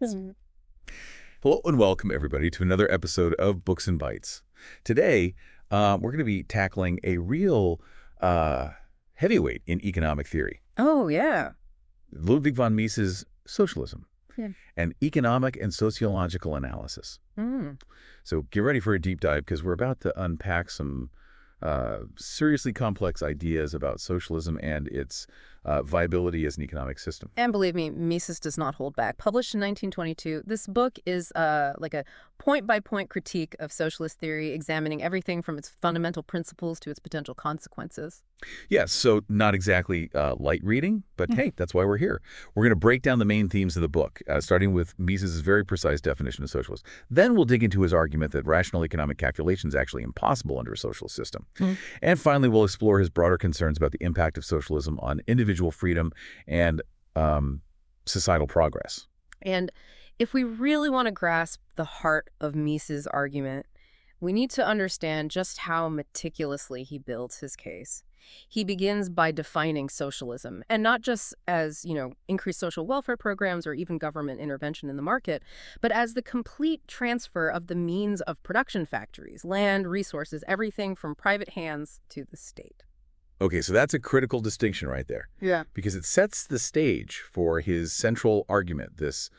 Mhm. Hello and welcome, everybody, to another episode of Books and Bytes. Today, we're going to be tackling a real uh, heavyweight in economic theory, Oh, yeah. Ludwig von Mises' Socialism, Yeah. and Economic and Sociological Analysis. Mm. So get ready for a deep dive because we're about to unpack some seriously complex ideas about socialism and its viability as an economic system. And believe me, Mises does not hold back. Published in 1922, this book is like a point-by-point critique of socialist theory, examining everything from its fundamental principles to its potential consequences. Yes, so not exactly light reading, but hey, that's why we're here. We're going to break down the main themes of the book, starting with Mises' very precise definition of socialist. Then we'll dig into his argument that rational economic calculation is actually impossible under a socialist system. Mm. And finally, we'll explore his broader concerns about the impact of socialism on individual freedom and societal progress. And if we really want to grasp the heart of Mises' argument, we need to understand just how meticulously he builds his case. He begins by defining socialism, and not just as, increased social welfare programs or even government intervention in the market, but as the complete transfer of the means of production factories, land, resources, everything from private hands to the state. Okay, so that's a critical distinction right there, Yeah. because it sets the stage for his central argument, this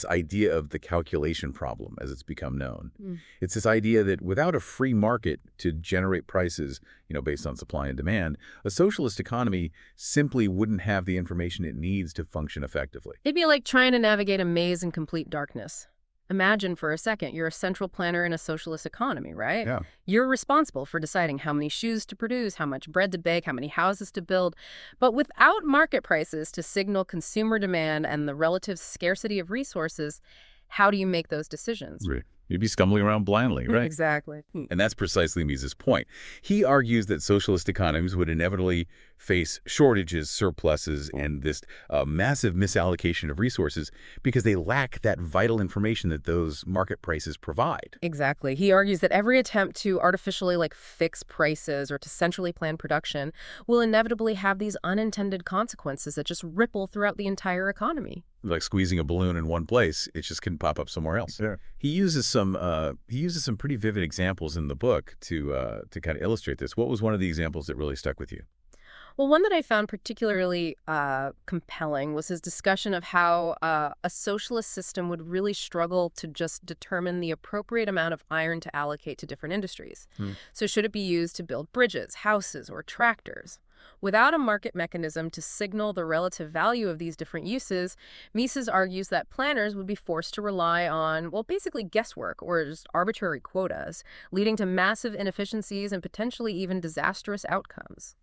idea of the calculation problem, as it's become known. Mm. It's this idea that without a free market to generate prices, based on supply and demand, a socialist economy simply wouldn't have the information it needs to function effectively. It'd be like trying to navigate a maze in complete darkness. Imagine for a second you're a central planner in a socialist economy, right? Yeah. You're responsible for deciding how many shoes to produce, how much bread to bake, how many houses to build. But without market prices to signal consumer demand and the relative scarcity of resources, how do you make those decisions? Right. You'd be stumbling around blindly, right? Exactly. And that's precisely Mises' point. He argues that socialist economies would inevitably face shortages, surpluses, and this massive misallocation of resources because they lack that vital information that those market prices provide. Exactly. He argues that every attempt to artificially fix prices or to centrally plan production will inevitably have these unintended consequences that just ripple throughout the entire economy. Like squeezing a balloon in one place, it just can pop up somewhere else. Yeah. He uses some pretty vivid examples in the book to kind of illustrate this. What was one of the examples that really stuck with you? Well, one that I found particularly compelling was his discussion of how a socialist system would really struggle to just determine the appropriate amount of iron to allocate to different industries. Hmm. So should it be used to build bridges, houses, or tractors? Without a market mechanism to signal the relative value of these different uses, Mises argues that planners would be forced to rely on, well, basically guesswork or just arbitrary quotas, leading to massive inefficiencies and potentially even disastrous outcomes.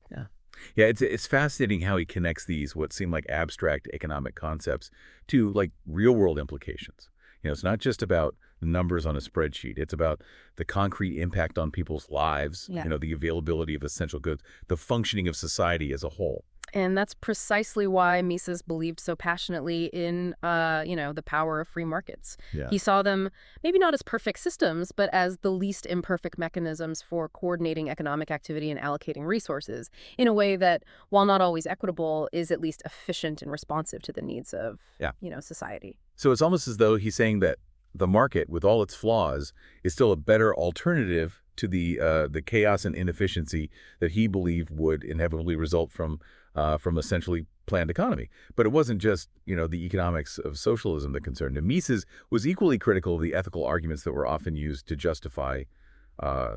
Yeah, it's fascinating how he connects these what seem like abstract economic concepts to real world implications. It's not just about the numbers on a spreadsheet. It's about the concrete impact on people's lives, Yeah. The availability of essential goods, the functioning of society as a whole. And that's precisely why Mises believed so passionately in, the power of free markets. Yeah. He saw them maybe not as perfect systems, but as the least imperfect mechanisms for coordinating economic activity and allocating resources in a way that, while not always equitable, is at least efficient and responsive to the needs of, Yeah. society. So it's almost as though he's saying that the market, with all its flaws, is still a better alternative to the chaos and inefficiency that he believed would inevitably result from a centrally planned economy. But it wasn't just the economics of socialism that concerned him. Mises was equally critical of the ethical arguments that were often used to justify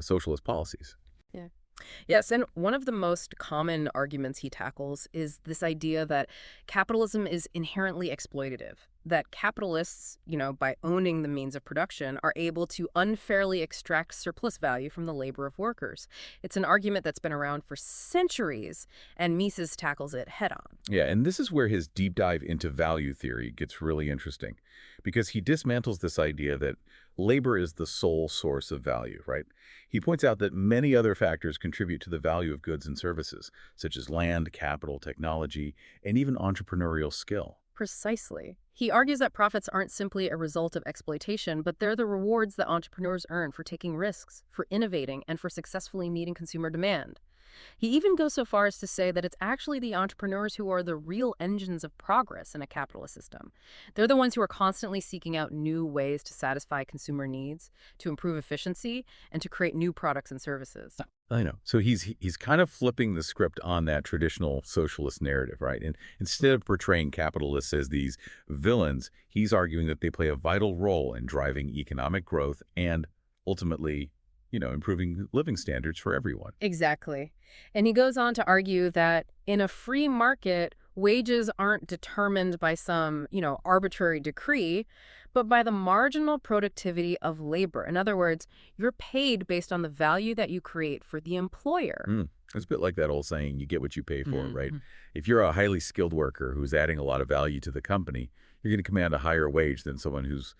socialist policies. Yes, and one of the most common arguments he tackles is this idea that capitalism is inherently exploitative, that capitalists, by owning the means of production, are able to unfairly extract surplus value from the labor of workers. It's an argument that's been around for centuries, and Mises tackles it head on. Yeah, and this is where his deep dive into value theory gets really interesting, because he dismantles this idea that labor is the sole source of value, right? He points out that many other factors contribute to the value of goods and services, such as land, capital, technology, and even entrepreneurial skill. Precisely. He argues that profits aren't simply a result of exploitation, but they're the rewards that entrepreneurs earn for taking risks, for innovating, and for successfully meeting consumer demand. He even goes so far as to say that it's actually the entrepreneurs who are the real engines of progress in a capitalist system. They're the ones who are constantly seeking out new ways to satisfy consumer needs, to improve efficiency, and to create new products and services. I know. So he's kind of flipping the script on that traditional socialist narrative, right? And instead of portraying capitalists as these villains, he's arguing that they play a vital role in driving economic growth and ultimately, improving living standards for everyone. Exactly. And he goes on to argue that in a free market, wages aren't determined by some, arbitrary decree, but by the marginal productivity of labor. In other words, you're paid based on the value that you create for the employer. It's a bit like that old saying, you get what you pay for, right? Mhm. If you're a highly skilled worker who's adding a lot of value to the company, you're going to command a higher wage than someone who's,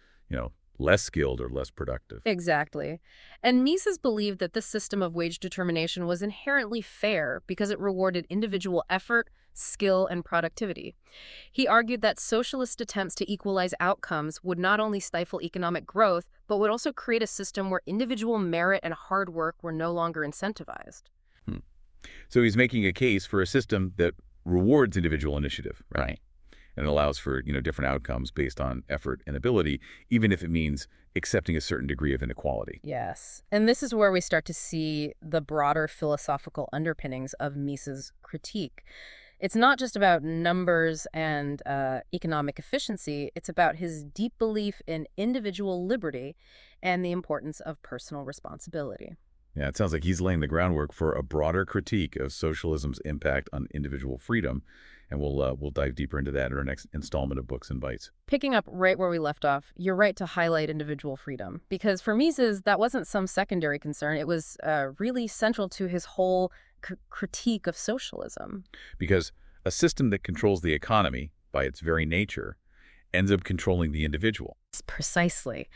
less skilled or less productive. Exactly. And Mises believed that this system of wage determination was inherently fair because it rewarded individual effort, skill, and productivity. He argued that socialist attempts to equalize outcomes would not only stifle economic growth, but would also create a system where individual merit and hard work were no longer incentivized. Hmm. So he's making a case for a system that rewards individual initiative, right? And allows for, different outcomes based on effort and ability, even if it means accepting a certain degree of inequality. Yes. And this is where we start to see the broader philosophical underpinnings of Mises' critique. It's not just about numbers and economic efficiency. It's about his deep belief in individual liberty and the importance of personal responsibility. Yeah, it sounds like he's laying the groundwork for a broader critique of socialism's impact on individual freedom, and we'll dive deeper into that in our next installment of Books and Bytes. Picking up right where we left off, you're right to highlight individual freedom, because for Mises, that wasn't some secondary concern. It was really central to his whole critique of socialism. Because a system that controls the economy by its very nature ends up controlling the individual. Precisely.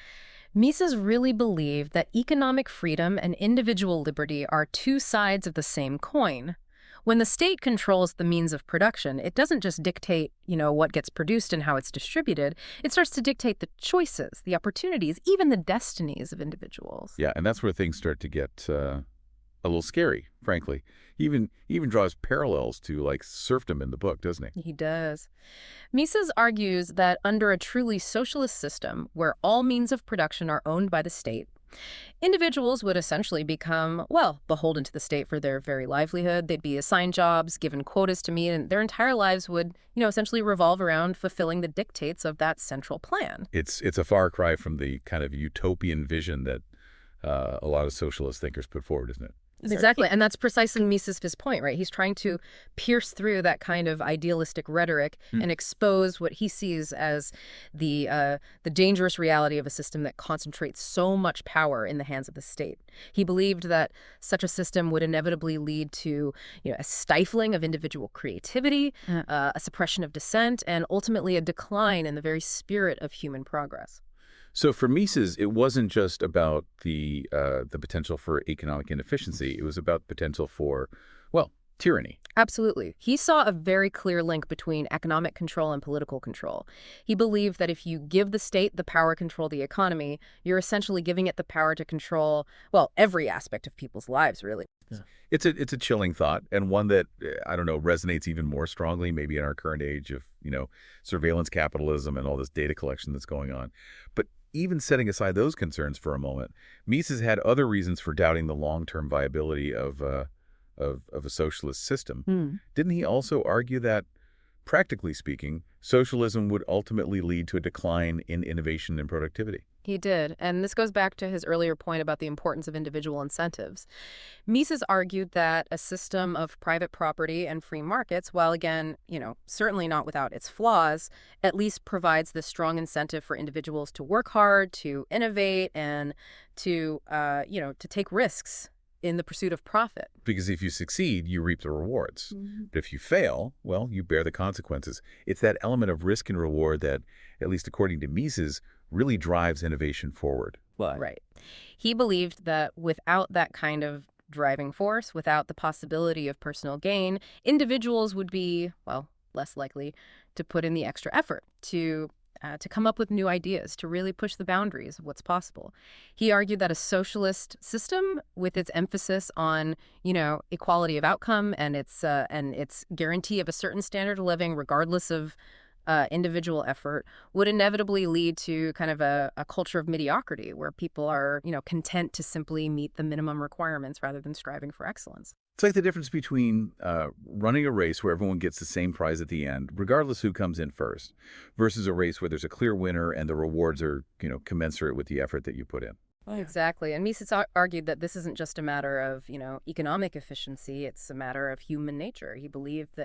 Mises really believed that economic freedom and individual liberty are two sides of the same coin. When the state controls the means of production, it doesn't just dictate, what gets produced and how it's distributed. It starts to dictate the choices, the opportunities, even the destinies of individuals. Yeah, and that's where things start to get a little scary, frankly. He even draws parallels to, like, serfdom in the book, doesn't he? He does. Mises argues that under a truly socialist system, where all means of production are owned by the state, individuals would essentially become, well, beholden to the state for their very livelihood. They'd be assigned jobs, given quotas to meet, and their entire lives would, essentially revolve around fulfilling the dictates of that central plan. It's a far cry from the kind of utopian vision that a lot of socialist thinkers put forward, isn't it? Exactly. And that's precisely Mises' point, right? He's trying to pierce through that kind of idealistic rhetoric and expose what he sees as the dangerous reality of a system that concentrates so much power in the hands of the state. He believed that such a system would inevitably lead to, a stifling of individual creativity, a suppression of dissent, and ultimately a decline in the very spirit of human progress. So for Mises, it wasn't just about the potential for economic inefficiency. It was about the potential for, well, tyranny. Absolutely. He saw a very clear link between economic control and political control. He believed that if you give the state the power to control the economy, you're essentially giving it the power to control, well, every aspect of people's lives, really. Yeah. It's a chilling thought, and one that, I don't know, resonates even more strongly maybe in our current age of, surveillance capitalism and all this data collection that's going on. But even setting aside those concerns for a moment, Mises had other reasons for doubting the long-term viability of a socialist system. Didn't he also argue that, practically speaking, socialism would ultimately lead to a decline in innovation and productivity? He did. And this goes back to his earlier point about the importance of individual incentives. Mises argued that a system of private property and free markets, while again, certainly not without its flaws, at least provides this strong incentive for individuals to work hard, to innovate, and to take risks in the pursuit of profit. Because if you succeed, you reap the rewards. Mm-hmm. But if you fail, well, you bear the consequences. It's that element of risk and reward that, at least according to Mises, really drives innovation forward. Right. He believed that without that kind of driving force, without the possibility of personal gain, individuals would be, well, less likely to put in the extra effort, to to come up with new ideas, to really push the boundaries of what's possible. He argued that a socialist system, with its emphasis on, equality of outcome and its guarantee of a certain standard of living, regardless of individual effort, would inevitably lead to kind of a culture of mediocrity where people are, content to simply meet the minimum requirements rather than striving for excellence. It's like the difference between running a race where everyone gets the same prize at the end, regardless who comes in first, versus a race where there's a clear winner and the rewards are, commensurate with the effort that you put in. Well, exactly. And Mises argued that this isn't just a matter of, economic efficiency. It's a matter of human nature. He believed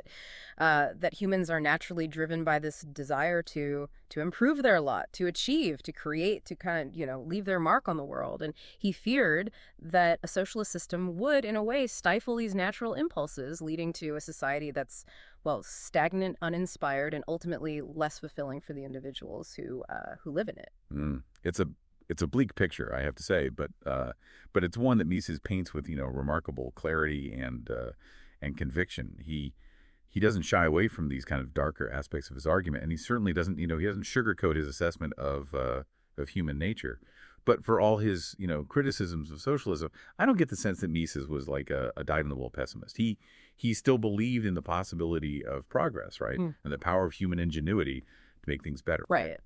that humans are naturally driven by this desire to improve their lot, to achieve, to create, to kind of, leave their mark on the world. And he feared that a socialist system would, in a way, stifle these natural impulses, leading to a society that's, well, stagnant, uninspired, and ultimately less fulfilling for the individuals who live in it. It's a bleak picture, I have to say, but it's one that Mises paints with remarkable clarity and conviction. He doesn't shy away from these kind of darker aspects of his argument, and he certainly doesn't he doesn't sugarcoat his assessment of human nature. But for all his criticisms of socialism, I don't get the sense that Mises was like a dyed-in-the-wool pessimist. He still believed in the possibility of progress, right, and the power of human ingenuity to make things better. Right.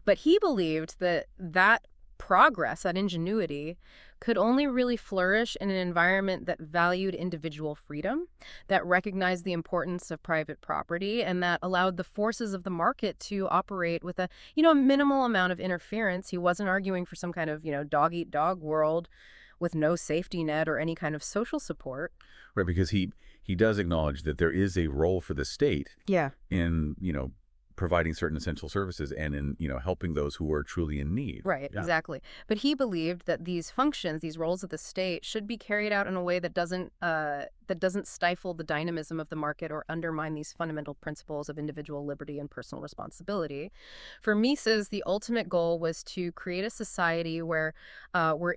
But he believed that progress, that ingenuity, could only really flourish in an environment that valued individual freedom, that recognized the importance of private property, and that allowed the forces of the market to operate with a, minimal amount of interference. He wasn't arguing for some kind of, dog-eat-dog world with no safety net or any kind of social support. Right, because he does acknowledge that there is a role for the state in, providing certain essential services and in, helping those who are truly in need. Right, exactly. But he believed that these functions, these roles of the state, should be carried out in a way that doesn't stifle the dynamism of the market or undermine these fundamental principles of individual liberty and personal responsibility. For Mises, the ultimate goal was to create a society where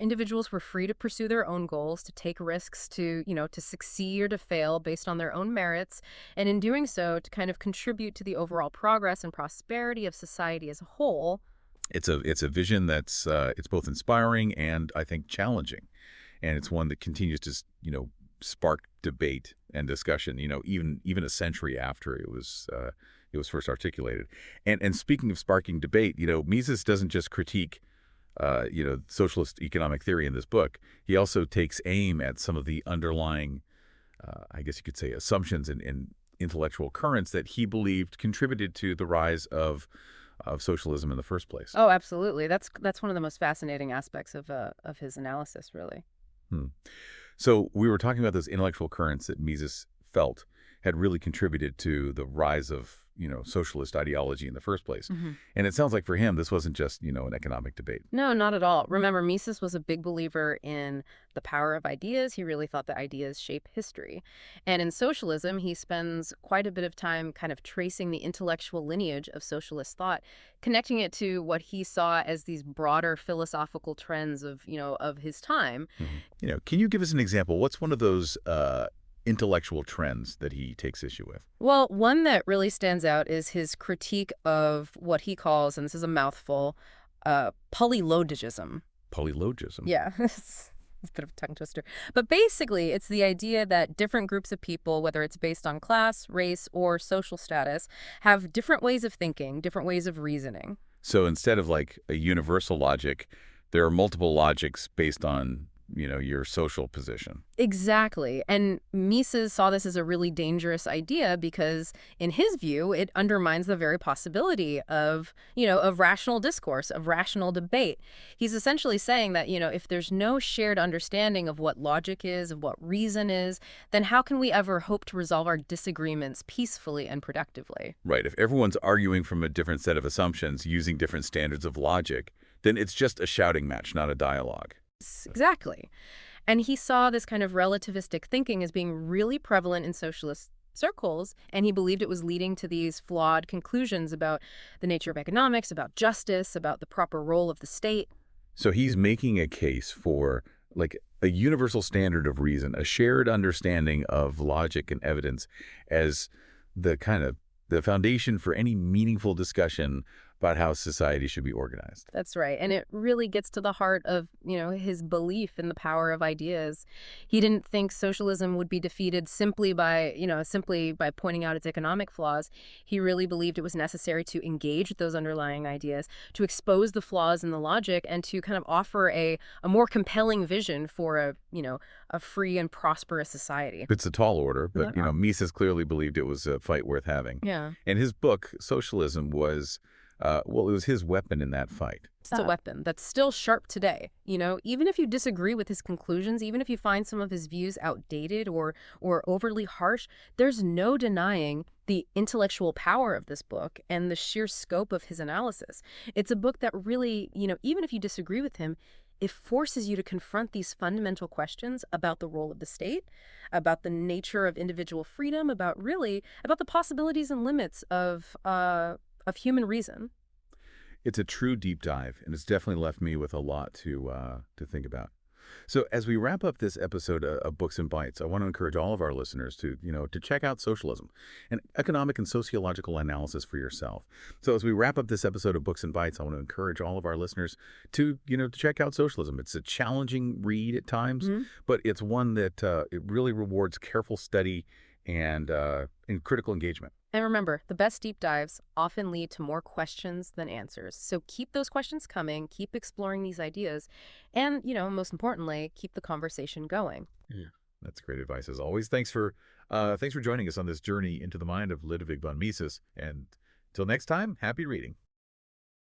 individuals were free to pursue their own goals, to take risks, to succeed or to fail based on their own merits, and in doing so, to kind of contribute to the overall progress and prosperity of society as a whole. It's a vision that's it's both inspiring and, I think, challenging, and it's one that continues to spark debate and discussion. Even a century after it was first articulated. And speaking of sparking debate, Mises doesn't just critique socialist economic theory in this book. He also takes aim at some of the underlying, I guess you could say, assumptions and intellectual currents that he believed contributed to the rise of socialism in the first place. Oh, absolutely. That's one of the most fascinating aspects of his analysis, really. So we were talking about those intellectual currents that Mises felt had really contributed to the rise of socialist ideology in the first place. And it sounds like for him, this wasn't just, an economic debate. No, not at all. Remember, Mises was a big believer in the power of ideas. He really thought that ideas shape history. And in socialism, he spends quite a bit of time kind of tracing the intellectual lineage of socialist thought, connecting it to what he saw as these broader philosophical trends of his time. Can you give us an example? What's one of those intellectual trends that he takes issue with? Well, one that really stands out is his critique of what he calls, and this is a mouthful, polylogism. Polylogism? Yeah, it's a bit of a tongue twister. But basically, it's the idea that different groups of people, whether it's based on class, race, or social status, have different ways of thinking, different ways of reasoning. So instead of like a universal logic, there are multiple logics based on your social position. Exactly. And Mises saw this as a really dangerous idea because, in his view, it undermines the very possibility of rational discourse, of rational debate. He's essentially saying that, if there's no shared understanding of what logic is, of what reason is, then how can we ever hope to resolve our disagreements peacefully and productively? Right. If everyone's arguing from a different set of assumptions using different standards of logic, then it's just a shouting match, not a dialogue. Exactly. And he saw this kind of relativistic thinking as being really prevalent in socialist circles, and he believed it was leading to these flawed conclusions about the nature of economics, about justice, about the proper role of the state. So he's making a case for like a universal standard of reason, a shared understanding of logic and evidence as the foundation for any meaningful discussion about how society should be organized. That's right. And it really gets to the heart of, his belief in the power of ideas. He didn't think socialism would be defeated simply by pointing out its economic flaws. He really believed it was necessary to engage with those underlying ideas, to expose the flaws in the logic, and to kind of offer a more compelling vision for a free and prosperous society. It's a tall order, but, Yeah. Mises clearly believed it was a fight worth having. Yeah. And his book, Socialism, was, well, it was his weapon in that fight. It's a weapon that's still sharp today. Even if you disagree with his conclusions, even if you find some of his views outdated or overly harsh, there's no denying the intellectual power of this book and the sheer scope of his analysis. It's a book that really, even if you disagree with him, it forces you to confront these fundamental questions about the role of the state, about the nature of individual freedom, about the possibilities and limits of human reason. It's a true deep dive, and it's definitely left me with a lot to think about. So as we wrap up this episode of Books and Bytes, I want to encourage all of our listeners to check out Socialism, an economic and sociological analysis for yourself. So as we wrap up this episode of Books and Bytes, I want to encourage all of our listeners to check out Socialism. It's a challenging read at times, but it's one that it really rewards careful study and critical engagement. And remember, the best deep dives often lead to more questions than answers. So keep those questions coming, keep exploring these ideas, and, most importantly, keep the conversation going. Yeah, that's great advice as always. Thanks for joining us on this journey into the mind of Ludwig von Mises. And till next time, happy reading.